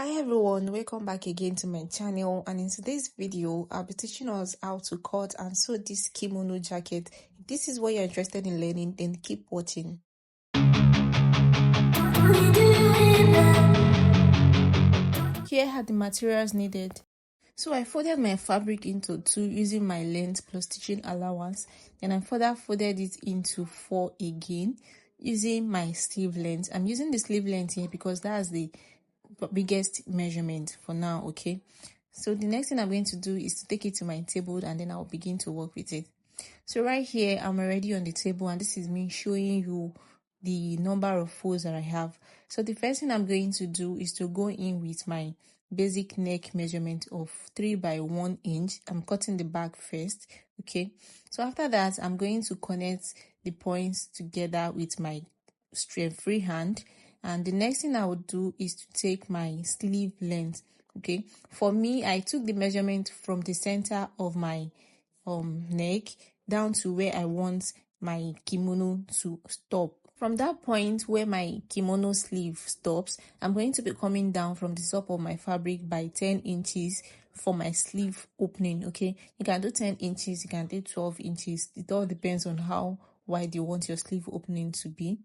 Hi everyone, welcome back again to my channel, and in today's video I'll be teaching us how to cut and sew this kimono jacket. If this is what you're interested in learning, then keep watching. Here are the materials needed. So I folded my fabric into 2 using my length plus stitching allowance. Then I further folded it into 4 again using my sleeve length. I'm using the sleeve length here because that's the biggest measurement for now. Okay, so the next thing I'm going to do is to take it to my table and then I'll begin to work with it. So right here I'm already on the table and this is me showing you the number of folds that I have. So the first thing I'm going to do is to go in with my basic neck measurement of 3 by 1 inch. I'm cutting the back first. Okay, so after that I'm going to connect the points together with my free hand, and the next thing I would do is to take my sleeve length. Okay, for me I took the measurement from the center of my neck down to where I want my kimono to stop. From that point where my kimono sleeve stops, I'm going to be coming down from the top of my fabric by 10 inches for my sleeve opening. Okay, you can do 10 inches, you can do 12 inches. It all depends on how wide you want your sleeve opening to be.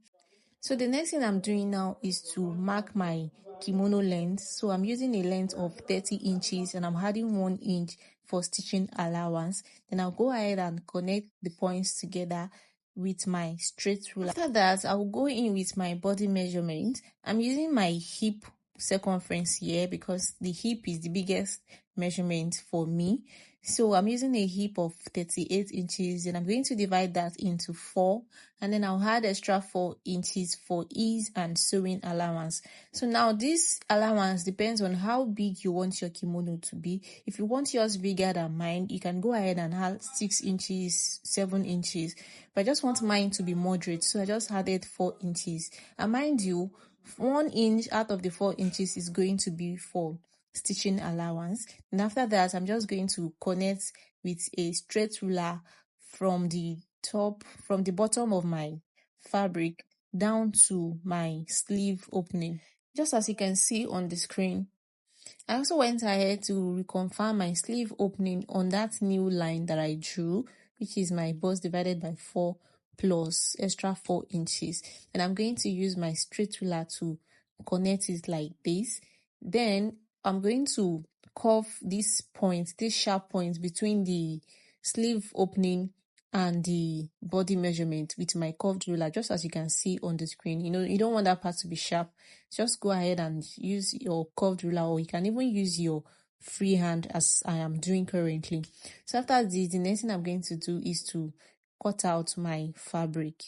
So the next thing I'm doing now is to mark my kimono length. So I'm using a length of 30 inches and I'm adding 1 inch for stitching allowance. Then I'll go ahead and connect the points together with my straight ruler. After that, I'll go in with my body measurement. I'm using my hip circumference here because the hip is the biggest measurement for me. So I'm using a hip of 38 inches and I'm going to divide that into 4, and then I'll add extra 4 inches for ease and sewing allowance. So now this allowance depends on how big you want your kimono to be. If you want yours bigger than mine, you can go ahead and add 6 inches, 7 inches. But I just want mine to be moderate, so I just added 4 inches. And mind you, 1 inch out of the 4 inches is going to be for stitching allowance. And after that, I'm just going to connect with a straight ruler from the bottom of my fabric down to my sleeve opening, just as you can see on the screen. I also went ahead to reconfirm my sleeve opening on that new line that I drew, which is my bust divided by 4 plus extra 4 inches. And I'm going to use my straight ruler to connect it like this. Then I'm going to curve this point, this sharp point between the sleeve opening and the body measurement with my curved ruler, just as you can see on the screen. You don't want that part to be sharp. Just go ahead and use your curved ruler, or you can even use your free hand as I am doing currently. So after this, the next thing I'm going to do is to cut out my fabric.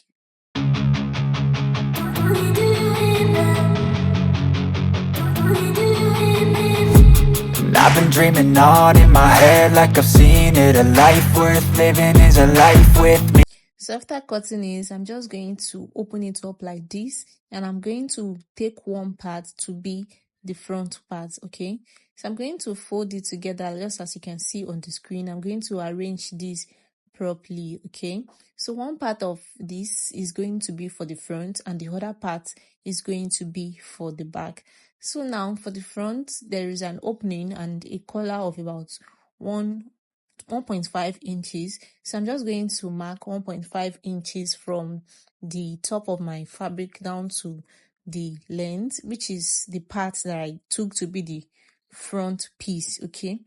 I've been dreaming on in my head like I've seen it. A life worth living is a life with me. So after cutting this, I'm just going to open it up like this, and I'm going to take one part to be the front part. Okay, so I'm going to fold it together just as you can see on the screen. I'm going to arrange this properly. Okay, so one part of this is going to be for the front and the other part is going to be for the back. So now for the front, there is an opening and a collar of about 1.5 inches. So I'm just going to mark 1.5 inches from the top of my fabric down to the length, which is the part that I took to be the front piece. Okay,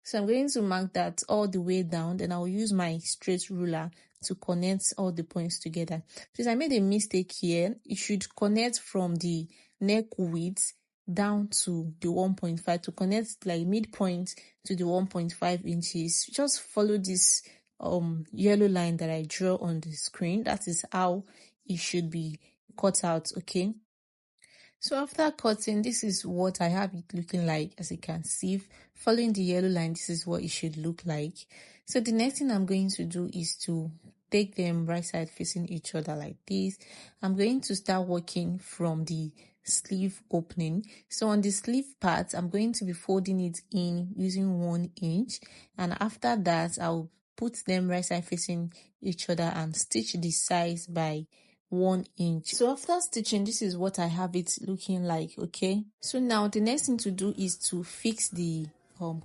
so I'm going to mark that all the way down, then I'll use my straight ruler to connect all the points together. Since I made a mistake here, you should connect from the neck width down to the 1.5 to connect like midpoint to the 1.5 inches. Just follow this yellow line that I draw on the screen. That is how it should be cut out. Okay, so after cutting, this is what I have it looking like. As you can see, following the yellow line, this is what it should look like. So the next thing I'm going to do is to take them right side facing each other like this. I'm going to start working from the sleeve opening. So on the sleeve part, I'm going to be folding it in using 1 inch, and after that I'll put them right side facing each other and stitch the sides by 1 inch. So after stitching, this is what I have it looking like. Okay, so now the next thing to do is to fix the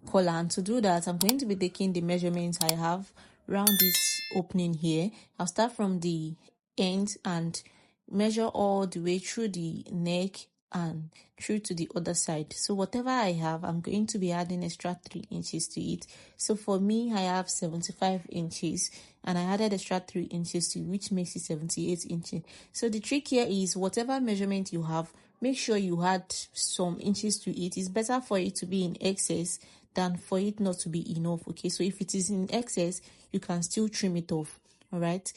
collar, and to do that I'm going to be taking the measurements I have around this opening here. I'll start from the end and measure all the way through the neck and through to the other side. So whatever I have, I'm going to be adding extra 3 inches to it. So for me, I have 75 inches and I added extra 3 inches to it, which makes it 78 inches. So the trick here is whatever measurement you have, make sure you add some inches to it. It's better for it to be in excess than for it not to be enough. Okay, so if it is in excess, you can still trim it off. All right,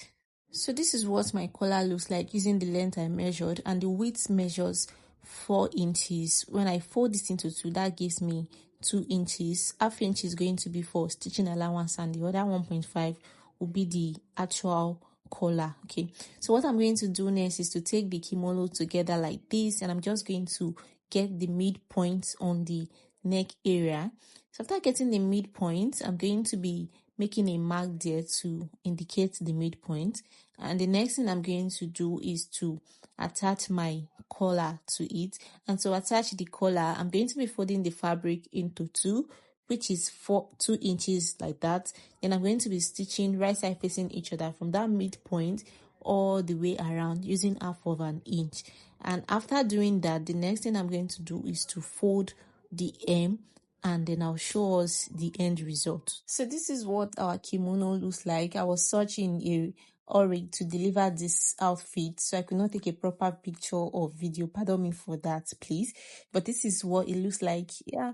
so this is what my collar looks like using the length I measured, and the width measures 4 inches. When I fold this into 2, that gives me 2 inches. Half inch is going to be for stitching allowance and the other 1.5 will be the actual collar. Okay, so what I'm going to do next is to take the kimono together like this, and I'm just going to get the midpoint on the neck area. So after getting the midpoint, I'm going to be making a mark there to indicate the midpoint, and the next thing I'm going to do is to attach my collar to it. And to attach the collar, I'm going to be folding the fabric into 2, which is 2 inches like that. Then I'm going to be stitching right side facing each other from that midpoint all the way around using half of an inch. And after doing that, the next thing I'm going to do is to fold the hem, and then I'll show us the end result. So this is what our kimono looks like. I was searching a hurry to deliver this outfit, so I could not take a proper picture or video. Pardon me for that, please. But this is what it looks like. Yeah.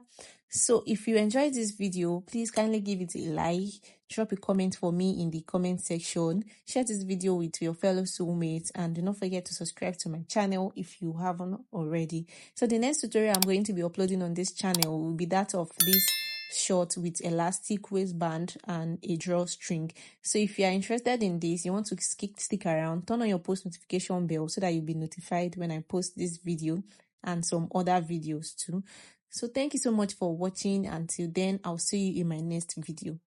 So if you enjoyed this video, please kindly give it a like, drop a comment for me in the comment section, share this video with your fellow soulmates, and do not forget to subscribe to my channel if you haven't already. So the next tutorial I'm going to be uploading on this channel will be that of this short with elastic waistband and a drawstring. So if you are interested in this, you want to stick around, turn on your post notification bell so that you'll be notified when I post this video and some other videos too. So thank you so much for watching. Until then, I'll see you in my next video.